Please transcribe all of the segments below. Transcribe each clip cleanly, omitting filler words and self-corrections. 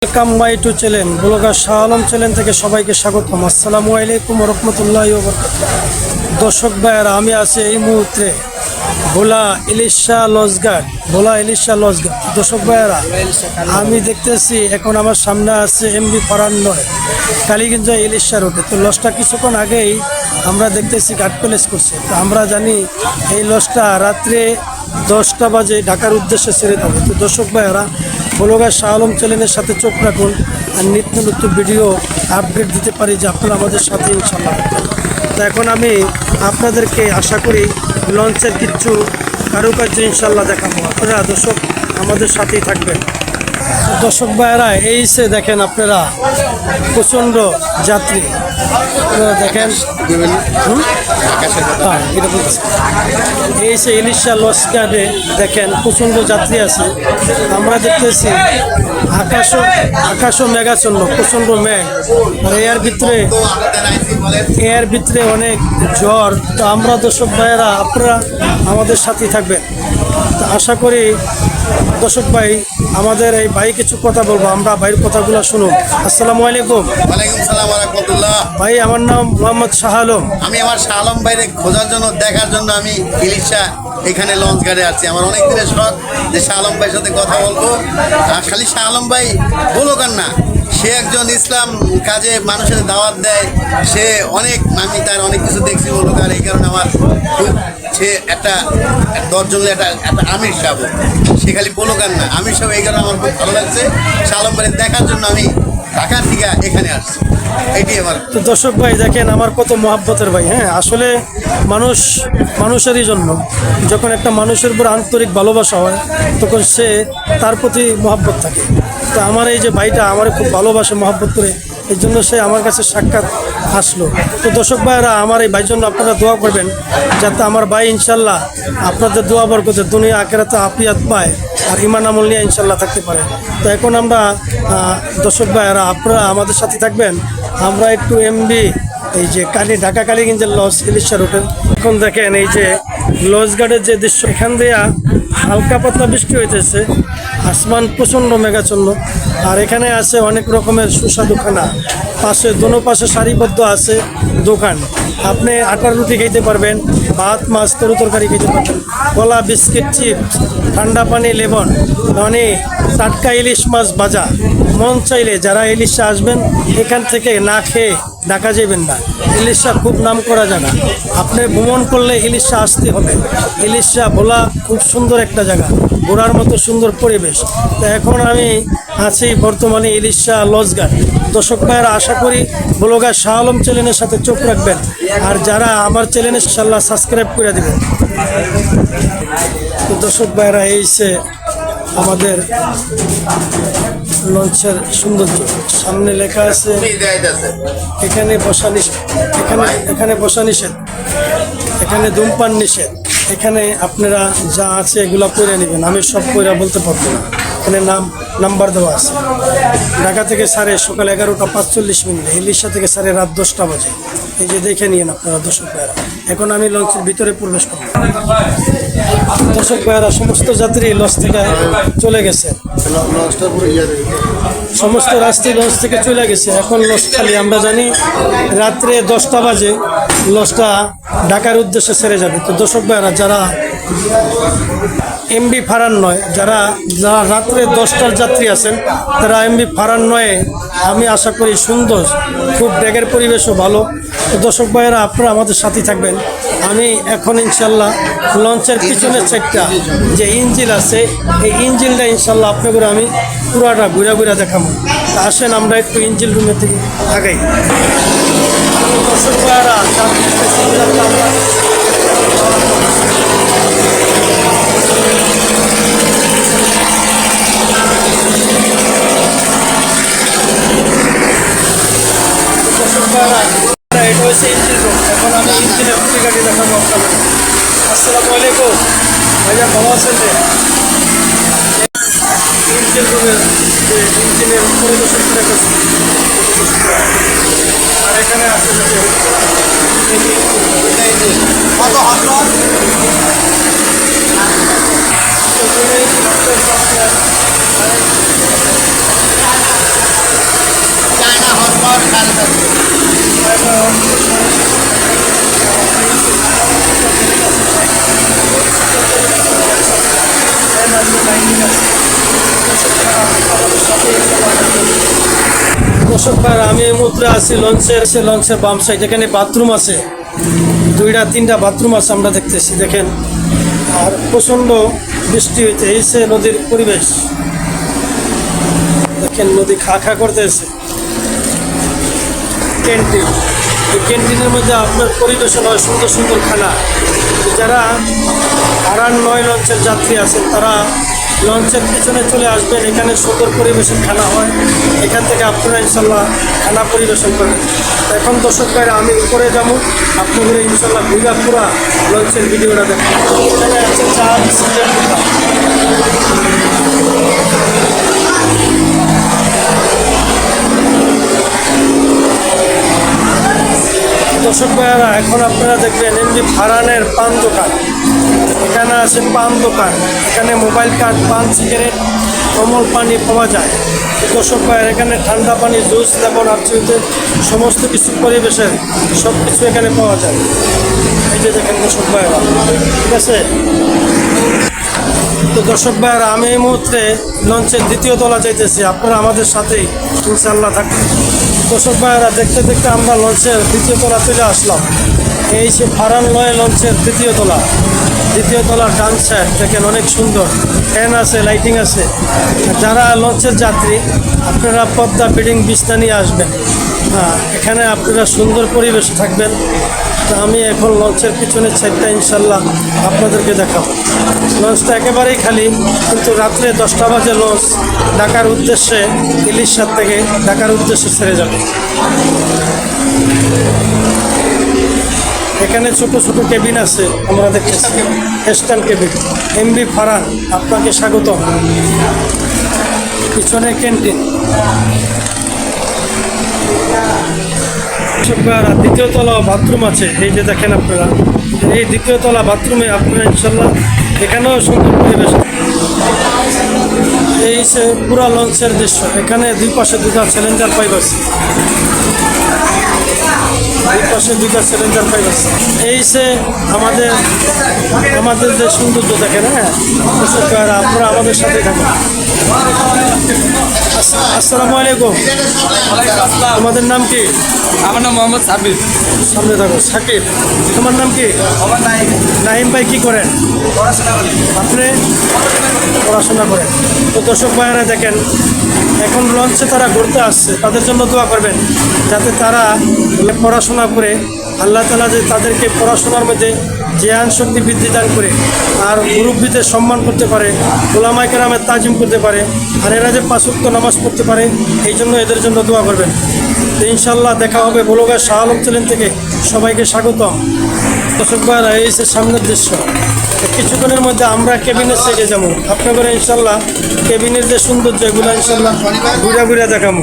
Welcome my to channel blogger Shah Alam channel থেকে সবাইকে স্বাগতম। আসসালামু আলাইকুম রহমতুল্লাহি ওয়া বারাকাতুহু। দর্শক ভাইয়েরা, আমি আছি এই মুহূর্তে ভোলা ইলিশা লজঘাট। দর্শক ভাইয়েরা, আমি দেখতেছি এখন আমার সামনে আছে এমবি ফরান্নয় কালীগঞ্জ ইলিশা রোডে। তো লজটা কিছুক্ষণ আগেই আমরা দেখতেছি ঘাট প্লেস করছে। তো আমরা জানি এই লজটা রাত্রে 10টা বাজে ঢাকার উদ্দেশ্যে ছেড়ে দেবে। তো দর্শক ভাইয়েরা, ব্লগার শাহ আলম চ্যানেলের সাথে চোখ রাখুন আর নিত্য নতুন ভিডিও আপডেট দিতে পারি যে আপনারা আমাদের সাথে ইনশাল্লাহ। তো এখন আমি আপনাদেরকে আশা করি লঞ্চের কিছু কারুকার্য ইনশাল্লাহ দেখাবো। আপনারা দর্শক আমাদের সাথেই থাকবেন। দর্শক ভাইয়েরা, এই সে দেখেন আপনারা প্রচণ্ড যাত্রী দেখেন। এই সে ইলিশা লজঘাটে দেখেন প্রচণ্ড যাত্রী আছে। আমরা দেখতেছি আকাশও মেঘাচ্ছন্ন, প্রচণ্ড মেঘ। আর এর ভিতরে অনেক ঝড়। তো আমরা দর্শক ভাইয়েরা আপনারা আমাদের সাথেই থাকবেন। তো আশা করি দর্শক ভাই আমাদের এই ভাই কিছু কথা বলবো, আমরা ভাইয়ের কথাগুলো শুনুন। আসসালামু আলাইকুম। ওয়ালাইকুম সালাম ওয়া রাহমাতুল্লাহ। ভাই, আমার নাম মোহাম্মদ শাহ আলম। আমি আমার শাহ আলম ভাইরে খোঁজার জন্য, দেখার জন্য আমি ইলিশা এখানে লঞ্চ ঘাটে আছি। আমার অনেক দিনের শখ যে শাহ আলম ভাইয়ের সাথে কথা বলবো। আর খালি শাহ আলম ভাই বলো কার না, সে একজন ইসলাম কাজে মানুষের দাওয়াত দেয়। সে অনেক, আমি তার অনেক কিছু দেখছি বলো কার। এই কারণে আমার খুব, সে একটা দশজনের একটা আমির সাহেব, সে খালি বলো কার না আমির সাহেব। এই কারণে আমার খুব ভালো লাগছে শাহ আলম ভাইয়ের দেখার জন্য আমি ঢাকা থেকে এখানে আসছি। এটি আমার। তো দর্শক ভাই দেখেন আমার কত মহাব্বতের ভাই। হ্যাঁ, আসলে মানুষেরই জন্য যখন একটা মানুষের উপর আন্তরিক ভালোবাসা হয় তখন সে তার প্রতি মহাব্বত থাকে। তো আমার এই যে ভাইটা আমার খুব ভালোবাসে, মহাব্বত করে, এই জন্য সে আমার কাছে সাক্ষাৎ আসলো। তো দর্শক ভাইয়েরা, আমার এই ভাইয়ের জন্য আপনারা দোয়া করবেন যাতে আমার ভাই ইনশাল্লাহ আপনাদের দোয়া বরকতে দুনিয়া আখিরাতে আফিয়াত পায় আর ঈমান আমল নিয়ে ইনশাল্লাহ থাকতে পারে। তো এখন আমরা দর্শক ভাইয়েরা আপনারা আমাদের সাথে থাকবেন। আমরা একটু এমবি এই যে ঢাকা কালীগঞ্জের লজ ইলিশা রোডের এখন দেখেন এই যে লজঘাটের যে দৃশ্য, এখান দিয়ে হালকা পাতলা বৃষ্টি হইতেছে, আসমান প্রচণ্ড মেঘাচ্ছন্ন। আর এখানে আছে অনেক রকমের সুস্বাদু খানা, দোনো পাশে সারিবদ্ধ আছে দোকান। আপনি আটার রুটি খেতে পারবেন, ভাত মাছ তরু তরকারি খেতে পারবেন, কলা বিস্কিট চিপস, ঠান্ডা পানি লেমন, মানে টাটকা ইলিশ মাছ ভাজা। মন চাইলে যারা ইলিশা আসবেন এখান থেকে না খেয়ে ঢাকা যাবেন না। ইলিশা খুব নাম করা জায়গা, আপনি ভ্রমণ করলে ইলিশা আসতে হবে। ইলিশা ভোলা খুব সুন্দর একটা জায়গা, ঘোরার মতো সুন্দর পরিবেশ। তো এখন আমি আছি বর্তমানে ইলিশা লজঘাট। দর্শক ভাইয়েরা, আশা করি ব্লগার শাহ আলম চ্যানেলের সাথে চোখ রাখবেন আর যারা আমার চ্যানেলে ইনশাল্লাহ সাবস্ক্রাইব করে দেবেন। তো দর্শক ভাইয়েরা, এই সে আমাদের লঞ্চের সৌন্দর্য। সামনে লেখা আছে এখানে বসা নিষেধ, এখানে বসা নিষেধ, এখানে ধূমপান নিষেধ। এখানে আপনারা যা আছে এগুলা পড়ে নেবেন, আমি সব পড়া বলতে পারবো না। এখানে নাম্বার দেওয়া আছে। ঢাকা থেকে সাড়ে সকাল 11টা 45 ইলিশা থেকে সাড়ে রাত 10টা বাজে। এই যে দেখে নিন আপনারা দর্শক ভাইয়েরা। এখন আমি লঞ্চের ভিতরে প্রবেশ করব। দর্শক ভাইয়েরা, সমস্ত যাত্রী লঞ্চ থেকে চলে গেছে, সমস্ত রাস্তায় লঞ্চ থেকে চলে গেছে। এখন লঞ্চ খালি। আমরা জানি রাত্রে 10টা বাজে লঞ্চটা ঢাকার উদ্দেশ্যে ছেড়ে যাবে। তো দর্শক ভাইয়েরা, যারা এমবি ফারান্নয়, যারা রাত্রে 10টার যাত্রী আছেন তারা এমবি ফারান্নয়ে, আমি আশা করি সুন্দর, খুব ব্যাগের পরিবেশও ভালো। তো দর্শক ভাইয়েরা, আপনারা আমাদের সাথে থাকবেন। আমি এখন ইনশাল্লাহ লঞ্চের পিছনের সাইডটা যে ইঞ্জিল আছে, এই ইঞ্জিলটা ইনশাল্লাহ আপনাদের আমি পুরাটা ঘুরে দেখাবো। তা আসেন আমরা একটু ইঞ্জিল রুমের থেকে আগাই। দর্শক ভাইয়েরা, এটা হচ্ছে ইঞ্জিন রুম। এখন আমি ইঞ্জিনের খুঁটিকাটি দেখাবো আপনাদের। আসসালামু আলাইকুম ভাইয়া, ভালো আছেন? ইঞ্জিন রুমের যে ইঞ্জিনের পরিবেশন করছি। আর এখানে আছে দর্শক ভাইরা, আমি এই মুহূর্তে আছি লঞ্চের বাম সাইড। এখানে বাথরুম আছে, 2-3টা বাথরুম আছে আমরা দেখতেছি, দেখেন। আর প্রচণ্ড বৃষ্টি হয়েছে, এই সে নদীর পরিবেশ দেখেন, নদী খা খা করতেছে। ক্যান্টিন, এই ক্যান্টিনের মধ্যে আপনার পরিবেশন হয় সুন্দর সুন্দর খানা। যারা আরান 9 লঞ্চের যাত্রী আছেন তারা লঞ্চের পিছনে চলে আসবেন, এখানে সুন্দর পরিবেশন খানা হয়, এখান থেকে আপনারা ইনশাল্লাহ খানা পরিবেশন করবেন। এখন দর্শক ভাইরা, আমি উপরে যাবো, আপনাদের ইনশাল্লাহ ঘুরা পুরা লঞ্চের ভিডিওটা দেখেন। এখানে আছে চা বিস্কুটের দোকান। দর্শক ভাইয়ারা, এখন আপনারা দেখবেন এমনি ফারানের পান দোকান। এখানে আছে পান দোকান, এখানে মোবাইল কার্ড, পান, সিগারেট, কমল পানি পাওয়া যায়। দর্শক ভাইয়ারা, এখানে ঠান্ডা পানি, জুস, লেমন, আপচিতে সমস্ত কিছু পরিবেশের সব কিছু এখানে পাওয়া যায়। এই যে দেখেন দর্শক ভাইয়ারা, ঠিক আছে। তো দর্শক ভাইয়ারা, আমি এই মুহূর্তে লঞ্চের 2য় তলা যাইতেছি, আপনারা আমাদের সাথেই ইনশাআল্লাহ থাকবেন। দর্শক ভাইয়ারা, দেখতে দেখতে আমরা লঞ্চের 2য় তলা চলে আসলাম। এই সে ফারান 9 লঞ্চের 2য় তলা। 2য় তলার ডান সাইড দেখেন, অনেক সুন্দর ফ্যান আছে, লাইটিং আছে। যারা লঞ্চের যাত্রী আপনারা পদ্মা বেডিং বিছনা নিয়ে আসবেন। হ্যাঁ, এখানে আপনারা সুন্দর পরিবেশে থাকবেন। তো আমি এখন লঞ্চের পিছনের সাইডটা ইনশাল্লাহ আপনাদেরকে দেখাবো। লঞ্চটা একেবারেই খালি, কিন্তু রাত্রে 10টা বাজে লঞ্চ ঢাকার উদ্দেশ্যে, ইলিশার থেকে ঢাকার উদ্দেশ্যে ছেড়ে যাবে। এখানে ছোট ছোট কেবিন আছে, আমরা দেখতেছি স্ট্যান্ড কেবিন। এমবি ফারান, আপনাকে স্বাগত। পিছনে ক্যান্টিন। 2য় তলা বাথরুম আছে, এই যে দেখেন আপনারা। এই 2য় তলা বাথরুমে আপনারা ইনশাল্লাহ, এখানেও সুন্দর পরিবেশ। এই সে পুরা লঞ্চের দৃশ্য। এখানে 2 পাশে 2টা চ্যালেঞ্জার পাইপ আছে, 2 পাশে 2টা চ্যালেঞ্জার পাইপ আছে। এই সে আমাদের যে সৌন্দর্য দেখেন। হ্যাঁ আপনারা আমাদের সাথে থাকুন। আসসালামু আলাইকুম। তোমাদের নাম কি? আমার নাম মোহাম্মদ সাবির। সামনে থাকো। সাকিব, তোমার নাম কি? আমার নাইম। নাইম ভাই কি করেন? পড়াশোনা করি। আপনি পড়াশোনা করেন। তো দর্শক ভাইয়েরা দেখেন, এখন লঞ্চে তারা ঘুরতে আসছে, তাদের জন্য দোয়া করবেন যাতে তারা পড়াশোনা করে আল্লাহ তাআলা যে তাদেরকে পড়াশোনার মধ্যে জ্ঞান শক্তি বৃদ্ধি দান করে, আর মুরব্বীদের সম্মান করতে পারে, ওলামায়ে কেরামের তাজিম করতে পারে, আর এরা যে 5 ওয়াক্ত নামাজ পড়তে পারে, এই জন্য এদের জন্য দোয়া করবেন। তো ইনশাল্লাহ দেখা হবে বলগাঁ শাহ আলম চ্যানেল থেকে। সবাইকে স্বাগতম। দর্শক ভাইরা, এই যে সামনের দৃশ্য। কিছুক্ষণের মধ্যে আমরা কেবিনের সাইডে যাবো, আপনাদের ইনশাল্লাহ কেবিনের যে সৌন্দর্য এগুলো ইনশাল্লাহ ঘুরে ঘুরে দেখাবো।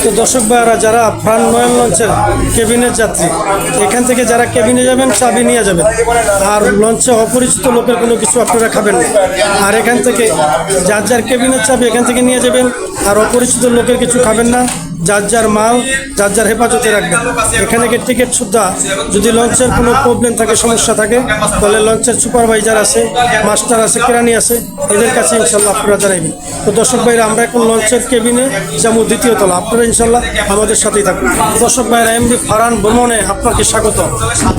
তো দর্শক ভাইরা, যারা ফারান 9 লঞ্চের কেবিনের যাত্রী, এখান থেকে যারা কেবিনে যাবেন চাবি নিয়ে যাবেন। আর লঞ্চে অপরিচিত লোকের কোনো কিছু আপনারা খাবেন না। আর এখান থেকে যার যার কেবিনের চাবি এখান থেকে নিয়ে যাবেন, আর অপরিচিত লোকের কিছু খাবেন না। যার যার মাল যার যার হেফাজতে রাখবেন। এখানে টিকিট সুদ্ধা, যদি লঞ্চের কোনো প্রবলেম থাকে, সমস্যা থাকে, তাহলে লঞ্চের সুপারভাইজার আছে, মাস্টার আছে, কেরানি আছে, এদের কাছে ইনশাল্লাহ আপনারা জানাইবেন। তো দর্শক ভাইরা, আমরা এখন লঞ্চের কেবিনে যাবো 2য় তলা। আপনারা ইনশাল্লাহ আমাদের সাথেই থাকুন। দর্শক ভাইরা, এমবি ফারান ভ্রমণে আপনাকে স্বাগত।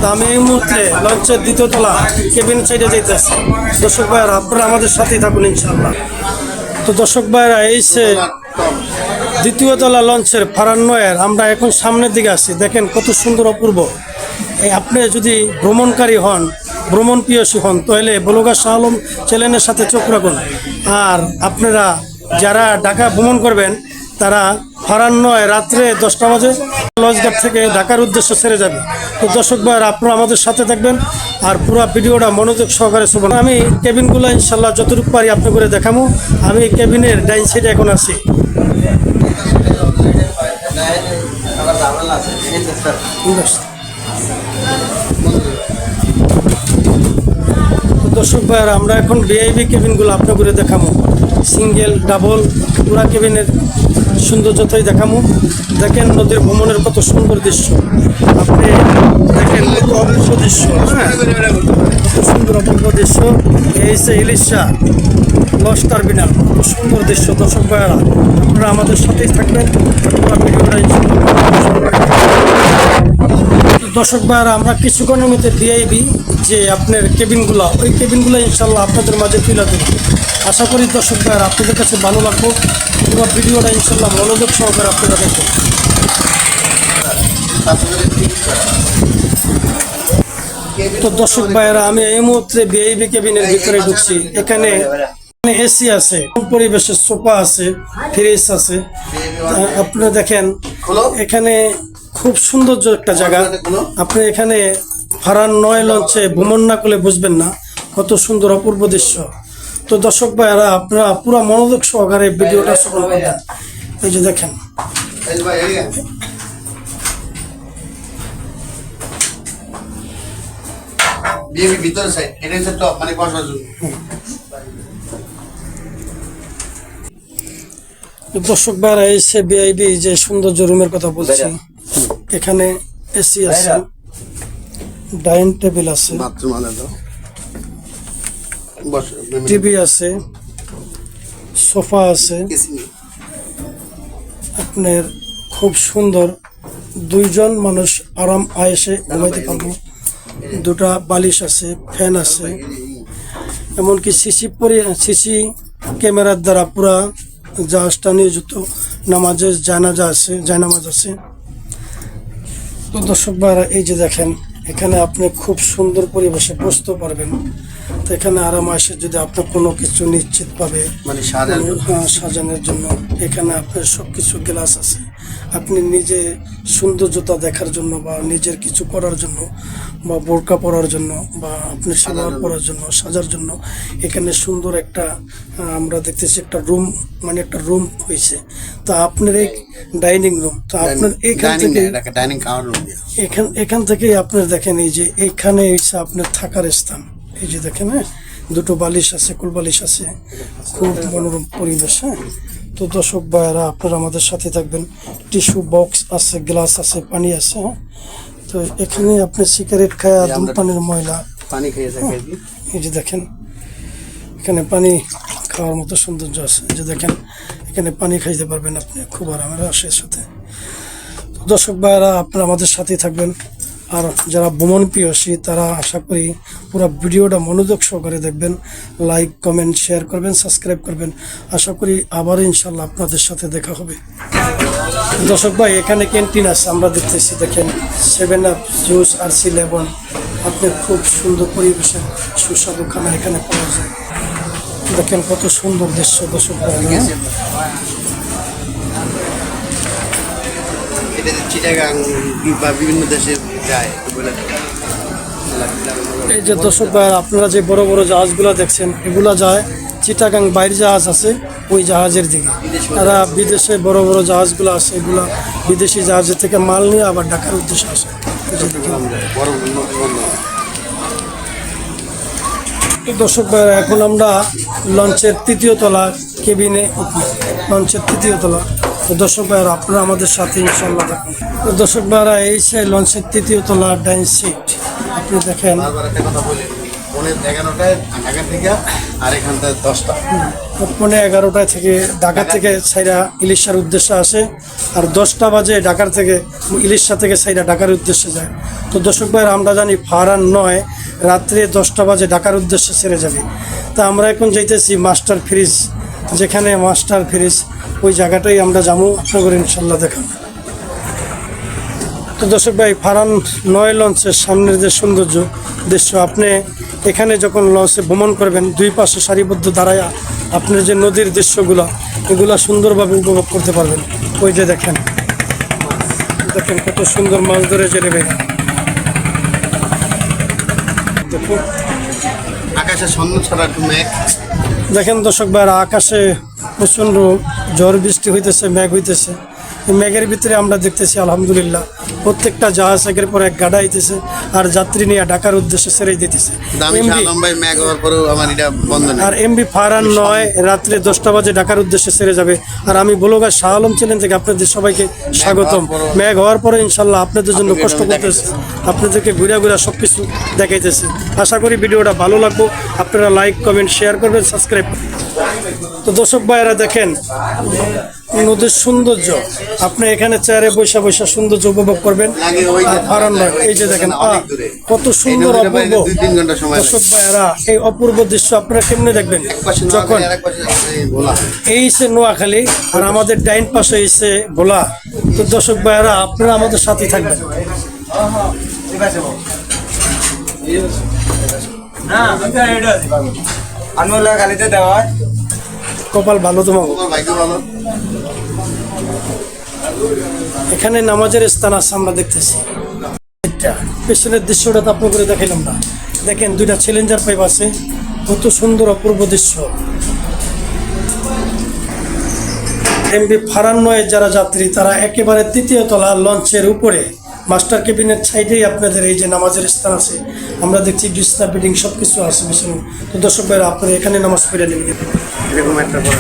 তো আমি এই মুহূর্তে লঞ্চের 2য় তলা কেবিন সাইডে যাইতেছি। দর্শক ভাইরা, আপনারা আমাদের সাথেই থাকুন ইনশাল্লাহ। তো দর্শক ভাইরা, এই সে 2য় তলা লঞ্চের ফারান 9-এর আমরা এখন সামনের দিকে আসছি। দেখেন কত সুন্দর, অপূর্ব। এই আপনি যদি ভ্রমণকারী হন, ভ্রমণ প্রিয়সী হন, তাহলে বলগাঁ শাহ আলম চ্যানেলের সাথে চোখ রাখুন। আর আপনারা যারা ঢাকা ভ্রমণ করবেন, তারা ফারান 9 রাত্রে 10টা বাজে লঞ্চঘাট থেকে ঢাকার উদ্দেশ্যে ছেড়ে যাবে। তো দর্শক ভাইরা, আপনারা আমাদের সাথে থাকবেন আর পুরো ভিডিওটা মনোযোগ সহকারে শুনবেন। আমি কেবিনগুলো ইনশাল্লাহ যতটুকু পারি আপনি করে দেখাবো। আমি কেবিনের ডাইন সাইডে এখন আছি। দর্শক ভাইয়ার, আমরা এখন ভিআইপি কেবিনগুলো আপনার করে দেখাবো। সিঙ্গেল, ডাবল, পুরা কেবিনের সৌন্দর্যতাই দেখামো। দেখেন নদীর ভ্রমণের কত সুন্দর দৃশ্য, আপনি দেখেন কত অপূর্ব দৃশ্য, হ্যাঁ কত সুন্দর অপূর্ব দৃশ্য। এই যে ইলিশা লঞ্চ টার্মিনাল, কত সুন্দর দৃশ্য। দর্শক ভাইয়েরা আপনারা আমাদের সাথেই থাকবেন, পুরো ভিডিওটা দর্শক ভাইয়েরা আমরা কিছুক্ষণের মধ্যে ভিআইপি যে আপনার কেবিনগুলো, ওই কেবিনগুলো ইনশাল্লাহ আপনাদের মাঝে তুলে দেবো। আশা করি দর্শক ভাইয়েরা আপনাদের কাছে ভালো লাগবে। পুরো ভিডিওটা ইনশাল্লাহ মনোযোগ সহকারে আপনারা দেখবেন। তো দর্শক ভাইয়েরা আমি এই মুহূর্তে ভিআইপি কেবিনের ভিতরে ঢুকছি। এখানে এসি আছে, পরিবেশের সোফা আছে, ফ্রিজ আছে। আপনারা দেখেন এখানে খুব সৌন্দর্য একটা জায়গা। আপনি এখানে ফারান 9 লঞ্চে ভ্রমণ না করলে বুঝবেন না কত সুন্দর অপূর্ব দৃশ্য। তো দর্শক ভাইয়েরা আপনারা পুরো মনোযোগ সহকারে ভিডিওটা শ্রবণ করবেন। এই যে দেখেন ভিতরে সাইড এটা হচ্ছে টপ, মানে বসার জন্য। দর্শক ভাইরা এসে ভিআইপি যে সৌন্দর্য রুমের কথা বলছি, এখানে এসি আছে, ডাইনিং টেবিল আছে, বাথরুম আলাদা, টিভি আছে, সোফা আছে। আপনার খুব সুন্দর, 2 জন মানুষ আরাম আয়েসে ঘুমাইতে পারবো। 2টা বালিশ আছে, ফ্যান আছে, এমনকি সিসি ক্যামেরার দ্বারা পুরা জাহাজটা নিয়োজিত। নামাজের জায়নামাজ আছে। তো দর্শক ভাইরা এই যে দেখেন এখানে আপনি খুব সুন্দর পরিবেশে বসতে পারবেন। তো এখানে আরাম আসে যদি আপনার কোনো কিছু নিশ্চিত পাবে মানে সাজানোর জন্য এখানে আপনার সব কিছু গ্লাস আছে। আপনি নিজে সৌন্দর্যতা দেখার জন্য বা নিজের কিছু করার জন্য বা বোরকা পরার জন্য বা আপনি সালোয়ার পরার জন্য সাজার জন্য এখানে সুন্দর একটা আমরা দেখতেছি একটা রুম, মানে একটা রুম হয়েছে। তো আপনার এই ডাইনিং রুম, তো আপনার এখান থেকে এখান থেকেই আপনার দেখেন এই যে এখানে এসে আপনার থাকার স্থান। এই যে দেখেন, হ্যাঁ 2টো বালিশ আছে, কুল বালিশ আছে, খুব মনোরম পরিবেশ। হ্যাঁ তো দর্শক ভাইয়েরা আপনারা আমাদের সাথে থাকবেন। টিস্যু বক্স আছে, গ্লাস আছে, পানি আছে। হ্যাঁ তো এখানে আপনি সিগারেট খায়া ধূমপানের ময়লা পানি খেয়ে থাকে। এই যে দেখেন এখানে পানি খাওয়ার মতো সৌন্দর্য আছে। এই যে দেখেন এখানে পানি খাইতে পারবেন আপনি খুব আরামের আশের সাথে। দর্শক ভাইয়েরা আপনারা আমাদের সাথেই থাকবেন। আর যারা ভ্রমণ প্রিয়সী তারা আশা করি পুরো ভিডিওটা মনোযোগ সহকারে দেখবেন, লাইক কমেন্ট শেয়ার করবেন, সাবস্ক্রাইব করবেন। আশা করি আবার ইনশাল্লাহ আপনাদের সাথে দেখা হবে। দর্শক ভাই এখানে ক্যান্টিন আছে, আমরা দেখতেছি দেখেন 7 আপ জুস আর C11 আপনার খুব সুন্দর পরিবেশে সুস্বাদু খানা এখানে পাওয়া যায়। দেখেন কত সুন্দর দৃশ্য দর্শক ভাই। এটা চিটাগাং বা বিভিন্ন দেশে যায়। এই যে দর্শক ভাই আপনারা যে বড় বড় জাহাজগুলো দেখছেন এগুলা যায় চিটাগাং, বাইরের জাহাজ আছে ওই জাহাজের দিকে। তারা বিদেশে বড় বড় জাহাজগুলো আছে, এগুলা বিদেশি জাহাজের থেকে মাল নিয়ে আবার ঢাকার উদ্দেশ্যে আসে। দর্শক ভাই এখন আমরা লঞ্চের 3য় তলা কেবিনে উঠি, লঞ্চের 3য় তলা। দর্শক ভাইরা আপনারা আমাদের সাথে ইনশাল্লাহ থাকুন। দর্শক ভাইরা এই সেই লঞ্চের 3য় তলা ডাইন সিট আপনি দেখেন। কথা বলি 11:30 ঢাকা থেকে আর এখান থেকে 10টা, 11:30 থেকে ঢাকা থেকে সাইরা ইলিশার উদ্দেশ্যে আসে, আর 10টা বাজে ঢাকার থেকে ইলিশা থেকে সাইরা ঢাকার উদ্দেশ্যে যায়। তো দর্শক ভাইরা আমরা জানি ফারান 9 রাত্রে 10টা বাজে ঢাকার উদ্দেশ্যে ছেড়ে যাবে। তা আমরা এখন যাইতেছি মাস্টার ফ্রিজ, যেখানে মাস্টার ফ্রিজ ওই জায়গাটাই আমরা যাবো, আপনাদের ইনশাল্লাহ দেখাবো। তো দর্শক ভাই ফারান 9 লঞ্চের সামনের যে সৌন্দর্য দৃশ্য, আপনি এখানে যখন লঞ্চে ভ্রমণ করবেন 2 পাশে সারিবদ্ধ দাঁড়ায় আপনার যে নদীর দৃশ্যগুলো এগুলো সুন্দরভাবে উপভোগ করতে পারবেন। ওই যে দেখেন দেখেন কত সুন্দর মাছ ধরে জেলে বেড়ে। দেখুন আকাশে ছন্ন ছড়া মেঘ। দেখেন দর্শক ভাইরা আকাশে প্রচণ্ড ঝড় বৃষ্টি হইতেছে, মেঘ হইতেছে। এই মেঘের ভিতরে আমরা দেখতেছি আলহামদুলিল্লাহ প্রত্যেকটা জাহাজ একের পর এক গাড়া আইতেছে আর যাত্রী নিয়ে ঢাকার উদ্দেশ্যে ছেড়ে দিতেছে। কিন্তু আমি শাহ আলম ভাই ম্যাগ হওয়ার পরেও আমার এটা বন্ধ নেই। আর এমবি ফারহান 9 রাত্রে 10টা বাজে ঢাকার উদ্দেশ্যে ছেড়ে যাবে। আর আমি ব্লগার শাহ আলম চ্যানেল থেকে আপনাদের সবাইকে স্বাগতম। মেঘ হওয়ার পরে ইনশাল্লাহ আপনাদের জন্য কষ্ট করতেছি, আপনাদেরকে ঘুরে ঘুরে সব কিছু দেখাইতেছি। আশা করি ভিডিওটা ভালো লাগবে, আপনারা লাইক কমেন্ট শেয়ার করবেন, সাবস্ক্রাইব করবেন। তো দর্শক ভাইয়েরা দেখেন নদীর সৌন্দর্য, আপনি এখানে চেয়ারে বৈশা বৈশা সৌন্দর্য উপভোগ করবেন। আর ফারহান ভাই এই যে দেখেন কত সুন্দর অপূর্ব। 2-3 ঘন্টা সময় লাগে। দর্শক ভাইয়েরা এই অপূর্ব দৃশ্য আপনারা কেমনে দেখবেন যখন এই সে নোয়াখালী আর আমাদের ডাইন পাশে এসে ভোলা। তো দর্শক ভাইয়েরা আপনারা আমাদের সাথে থাকবেন। আনমোলা খালিতে দেওয়া হয়। কপাল ভালো তোমার। তোমার ভাগ্য ভালো। এখানে নামাজের স্থান আছে আমরা দেখতেছি। এটা পেছনের দৃশ্যটা তো আপনার করে দেখাইলাম না। দেখেন 2টা চ্যালেঞ্জার পাইপ আছে, কত সুন্দর অপূর্ব দৃশ্য। এমবি ফারহান 9 যারা যাত্রী তারা একেবারে 3য় তলা লঞ্চের উপরে মাস্টার কেবিনের সাইডেই আপনাদের এই যে নামাজের স্থান আছে। আমরা দেখছি বিছনা বিল্ডিং সব কিছু আছে পিছনে। তো দর্শক ভাইরা আপনারা এখানে নামাজ পড়ে নেবেন। এরকম একটা বড়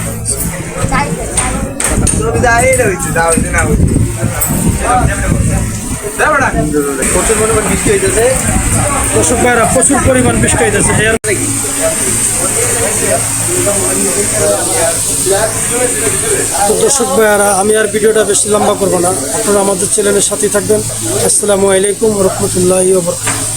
প্রচুর পরিমাণ বৃষ্টি হইতেছে। দর্শক ভাইরা প্রচুর পরিমাণ বৃষ্টি হইতেছে। তো দর্শক ভাইয়ারা আমি আর ভিডিওটা বেশি লম্বা করবো না, আপনারা আমাদের চ্যানেলের সাথে থাকবেন। আসসালামু আলাইকুম ওয়া রাহমাতুল্লাহি ওয়া বারাকাতুহু।